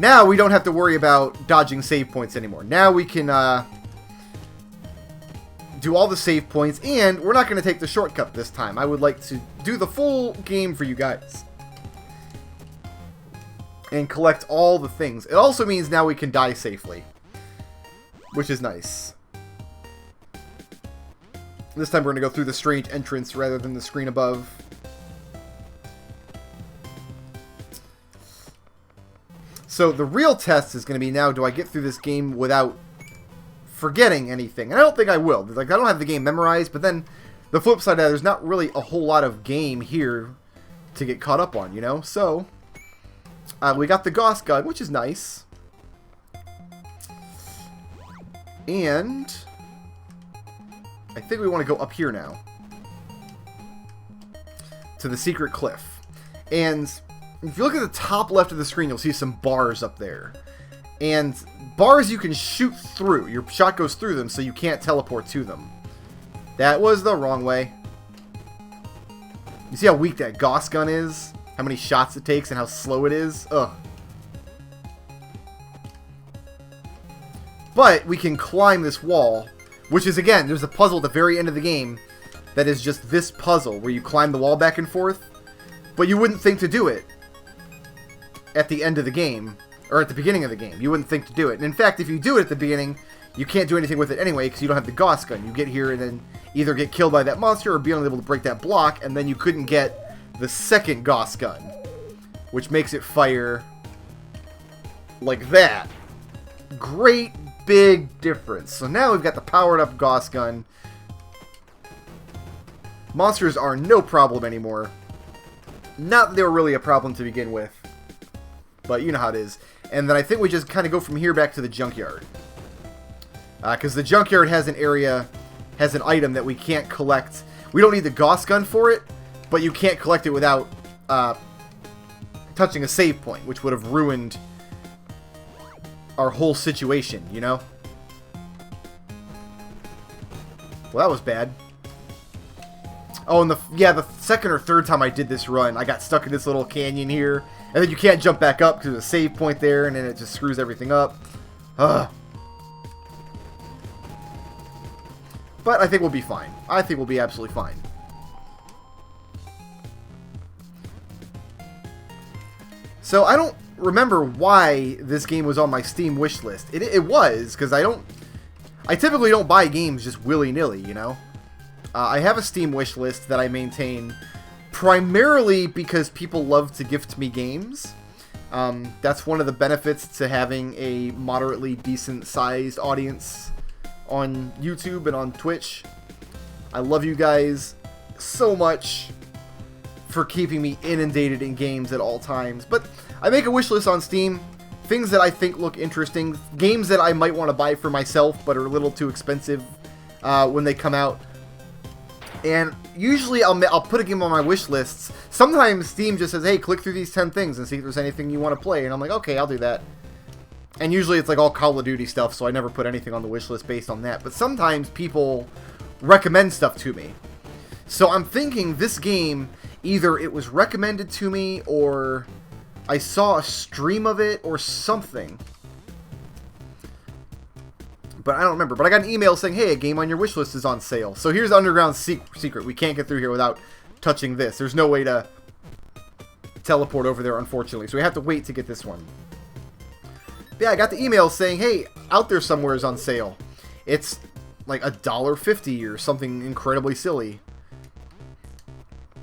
Now we don't have to worry about dodging save points anymore. Now we can do all the save points, and we're not going to take the shortcut this time. I would like to do the full game for you guys and collect all the things. It also means now we can die safely, which is nice. This time we're going to go through the strange entrance rather than the screen above. So the real test is going to be now, do I get through this game without forgetting anything? And I don't think I will. Like, I don't have the game memorized, but then the flip side of that, there's not really a whole lot of game here to get caught up on, you know? So, we got the Gauss Gun, which is nice. And I think we want to go up here now to the secret cliff. And if you look at the top left of the screen, you'll see some bars up there. And bars you can shoot through. Your shot goes through them, so you can't teleport to them. That was the wrong way. You see how weak that Gauss Gun is? How many shots it takes and how slow it is? Ugh. But we can climb this wall, which is, again, there's a puzzle at the very end of the game that is just this puzzle where you climb the wall back and forth. But you wouldn't think to do it at the end of the game, or at the beginning of the game. You wouldn't think to do it. And in fact, if you do it at the beginning, you can't do anything with it anyway because you don't have the Gauss Gun. You get here and then either get killed by that monster or be unable to break that block, and then you couldn't get the second Gauss Gun, which makes it fire like that. Great big difference. So now we've got the powered up Gauss Gun. Monsters are no problem anymore. Not that they were really a problem to begin with, but you know how it is. And then I think we just kind of go from here back to the junkyard. Because the junkyard has an area, has an item that we can't collect. We don't need the Gauss Gun for it, but you can't collect it without touching a save point, which would have ruined our whole situation, you know? Well, that was bad. Oh, and the second or third time I did this run, I got stuck in this little canyon here. And then you can't jump back up because there's a save point there, and then it just screws everything up. Ugh. But I think we'll be fine. I think we'll be absolutely fine. So I don't remember why this game was on my Steam wish list. It was, because I typically don't buy games just willy-nilly, you know? I have a Steam wish list that I maintain primarily because people love to gift me games. That's one of the benefits to having a moderately decent-sized audience on YouTube and on Twitch. I love you guys so much for keeping me inundated in games at all times. But I make a wish list on Steam. Things that I think look interesting. Games that I might want to buy for myself but are a little too expensive when they come out. And usually I'll put a game on my wish lists. Sometimes Steam just says, hey, click through these 10 things and see if there's anything you want to play. And I'm like, okay, I'll do that. And usually it's like all Call of Duty stuff, so I never put anything on the wish list based on that. But sometimes people recommend stuff to me. So I'm thinking this game, either it was recommended to me or I saw a stream of it or something. But I don't remember. But I got an email saying, hey, a game on your wish list is on sale. So here's Underground Secret. We can't get through here without touching this. There's no way to teleport over there, unfortunately. So we have to wait to get this one. But yeah, I got the email saying, hey, Out There Somewhere is on sale. It's like $1.50 or something incredibly silly.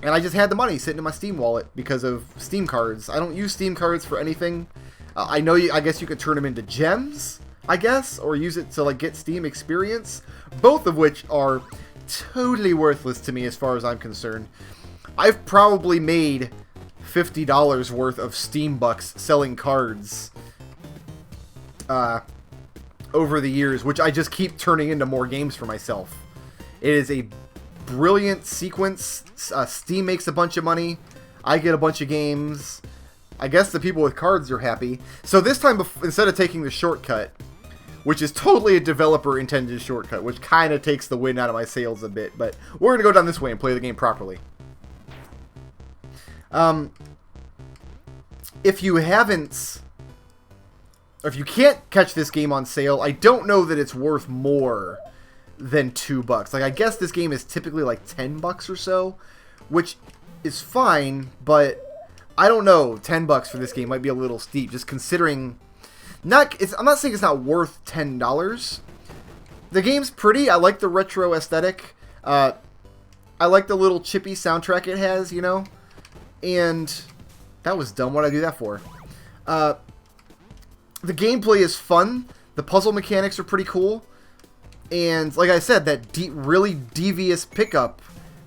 And I just had the money sitting in my Steam wallet because of Steam cards. I don't use Steam cards for anything. I guess you could turn them into gems, I guess, or use it to like get Steam experience, both of which are totally worthless to me as far as I'm concerned. I've probably made $50 worth of Steam bucks selling cards over the years, which I just keep turning into more games for myself. It is a brilliant sequence. Steam makes a bunch of money. I get a bunch of games. I guess the people with cards are happy. So this time, instead of taking the shortcut, which is totally a developer-intended shortcut, which kind of takes the wind out of my sails a bit, but we're going to go down this way and play the game properly. If you haven't or if you can't catch this game on sale, I don't know that it's worth more than $2. Like, I guess this game is typically like $10 or so, which is fine, but I don't know. $10 for this game might be a little steep, just considering. I'm not saying it's not worth $10. The game's pretty. I like the retro aesthetic. I like the little chippy soundtrack it has, you know. And that was dumb. What did I do that for? The gameplay is fun. The puzzle mechanics are pretty cool. And like I said, that really devious pickup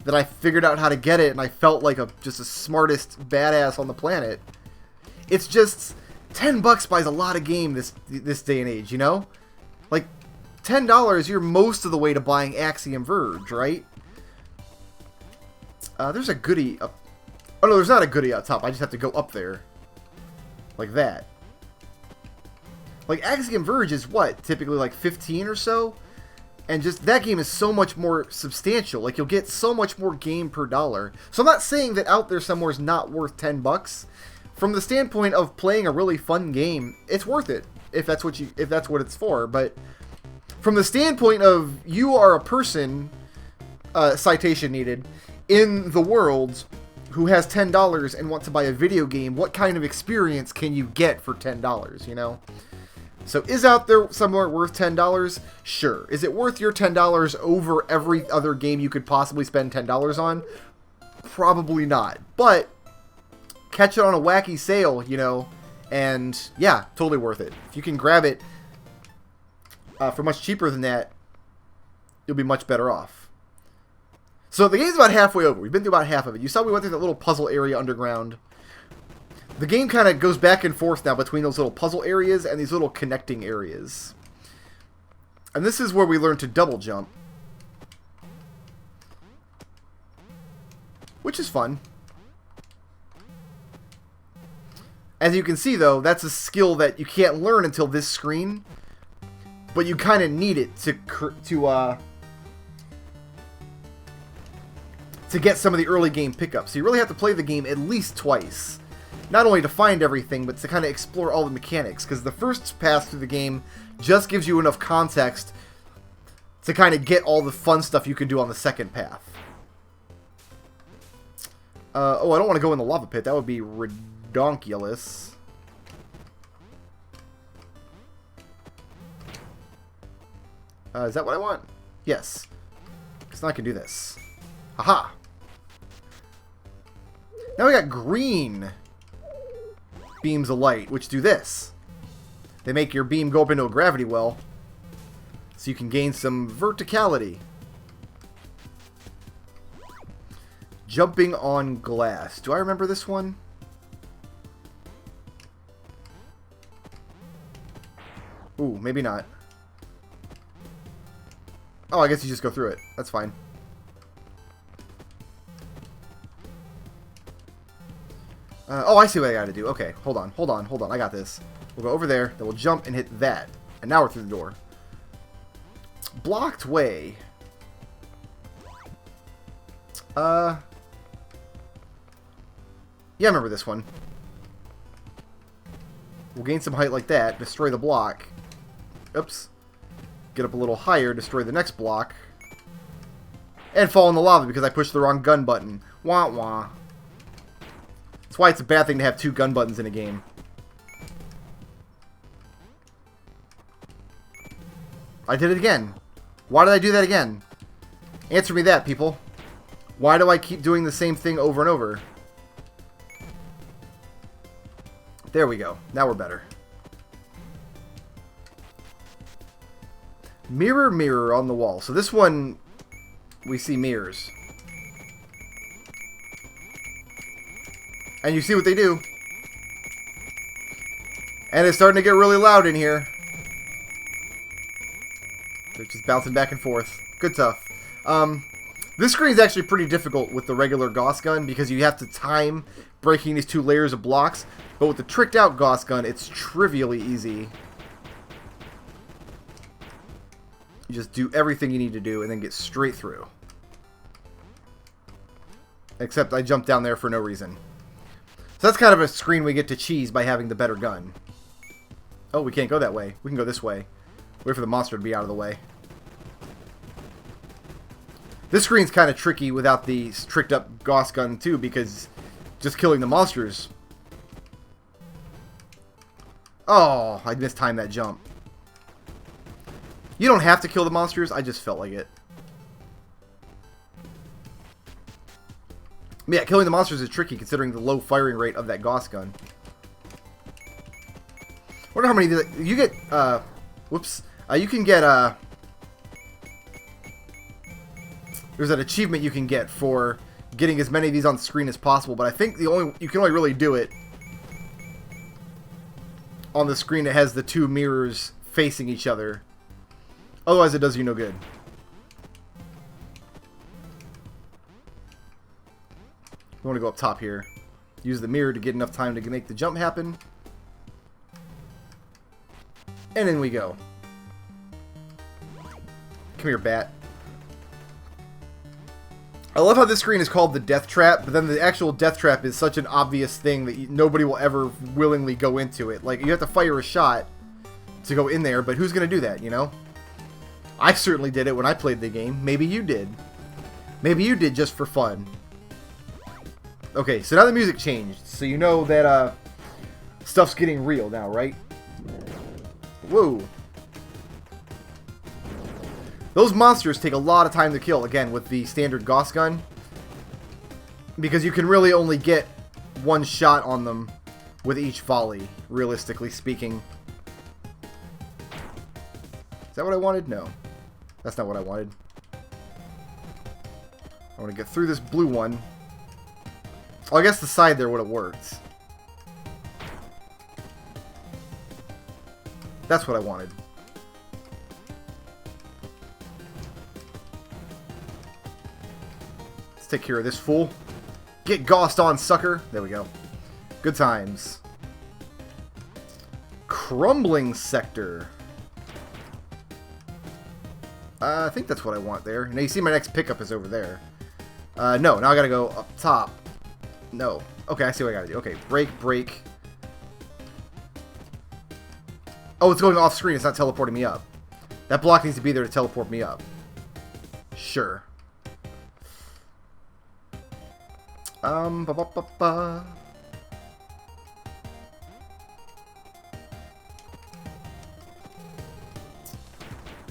that I figured out how to get it, and I felt like just the smartest badass on the planet. It's just $10 buys a lot of game this day and age, you know? Like $10, you're most of the way to buying Axiom Verge, right? There's a goodie up. Oh no, there's not a goodie up top. I just have to go up there, like that. Like Axiom Verge is what, typically like 15 or so. And just that game is so much more substantial. Like, you'll get so much more game per dollar. So I'm not saying that out there somewhere is not worth $10. From the standpoint of playing a really fun game, it's worth it if that's what it's for. But from the standpoint of you are a person, citation needed, in the world who has $10 and wants to buy a video game, what kind of experience can you get for $10? You know. So is out there somewhere worth $10? Sure. Is it worth your $10 over every other game you could possibly spend $10 on? Probably not. But catch it on a wacky sale, you know, and yeah, totally worth it. If you can grab it for much cheaper than that, you'll be much better off. So the game's about halfway over. We've been through about half of it. You saw we went through that little puzzle area underground. The game kind of goes back and forth now between those little puzzle areas and these little connecting areas. And this is where we learn to double jump, which is fun. As you can see, though, that's a skill that you can't learn until this screen, but you kind of need it to get some of the early game pickups. So you really have to play the game at least twice. Not only to find everything, but to kind of explore all the mechanics. Because the first pass through the game just gives you enough context to kind of get all the fun stuff you can do on the second path. Oh, I don't want to go in the lava pit. That would be redonkulous. Is that what I want? Yes. Because now I can do this. Haha! Now we got green beams of light, which do this. They make your beam go up into a gravity well, so you can gain some verticality. Jumping on glass. Do I remember this one? Ooh, maybe not. Oh, I guess you just go through it. That's fine. Oh, I see what I gotta do. Okay, hold on. I got this. We'll go over there, then we'll jump and hit that. And now we're through the door. Blocked way. Yeah, I remember this one. We'll gain some height like that, destroy the block. Oops. Get up a little higher, destroy the next block. And fall in the lava because I pushed the wrong gun button. Wah wah. That's why it's a bad thing to have two gun buttons in a game. I did it again. Why did I do that again? Answer me that, people. Why do I keep doing the same thing over and over? There we go. Now we're better. Mirror, mirror on the wall. So this one, we see mirrors. And you see what they do. And it's starting to get really loud in here. They're just bouncing back and forth. Good stuff. This screen is actually pretty difficult with the regular Gauss Gun because you have to time breaking these two layers of blocks. But with the tricked out Gauss Gun, it's trivially easy. You just do everything you need to do and then get straight through. Except I jumped down there for no reason. So that's kind of a screen we get to cheese by having the better gun. Oh, we can't go that way. We can go this way. Wait for the monster to be out of the way. This screen's kind of tricky without the tricked up Gauss Gun too, because just killing the monsters. Oh, I mistimed that jump. You don't have to kill the monsters, I just felt like it. Yeah, killing the monsters is tricky considering the low firing rate of that Gauss Gun. Wonder how many you get. Whoops. You can get. There's an achievement you can get for getting as many of these on the screen as possible, but I think you can only really do it on the screen that has the two mirrors facing each other. Otherwise, it does you no good. We want to go up top here. Use the mirror to get enough time to make the jump happen. And in we go. Come here, bat. I love how this screen is called the death trap, but then the actual death trap is such an obvious thing that nobody will ever willingly go into it. Like, you have to fire a shot to go in there, but who's going to do that, you know? I certainly did it when I played the game. Maybe you did. Maybe you did just for fun. Okay, so now the music changed, so you know that stuff's getting real now, right? Whoa. Those monsters take a lot of time to kill, again, with the standard Gauss Gun. Because you can really only get one shot on them with each volley, realistically speaking. Is that what I wanted? No. That's not what I wanted. I want to get through this blue one. Oh, I guess the side there would have worked. That's what I wanted. Let's take care of this fool. Get Gaussed on, sucker. There we go. Good times. Crumbling sector. I think that's what I want there. Now you see my next pickup is over there. No, now I gotta go up top. No. Okay, I see what I gotta do. Okay, break, break. Oh, it's going off screen. It's not teleporting me up. That block needs to be there to teleport me up. Sure. Ba-ba-ba-ba.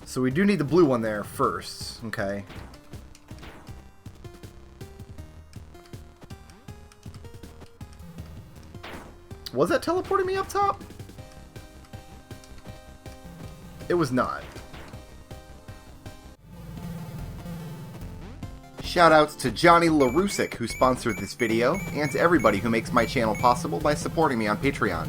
So we do need the blue one there first. Okay. Was that teleporting me up top? It was not. Shoutouts to Johnny LaRusick, who sponsored this video, and to everybody who makes my channel possible by supporting me on Patreon.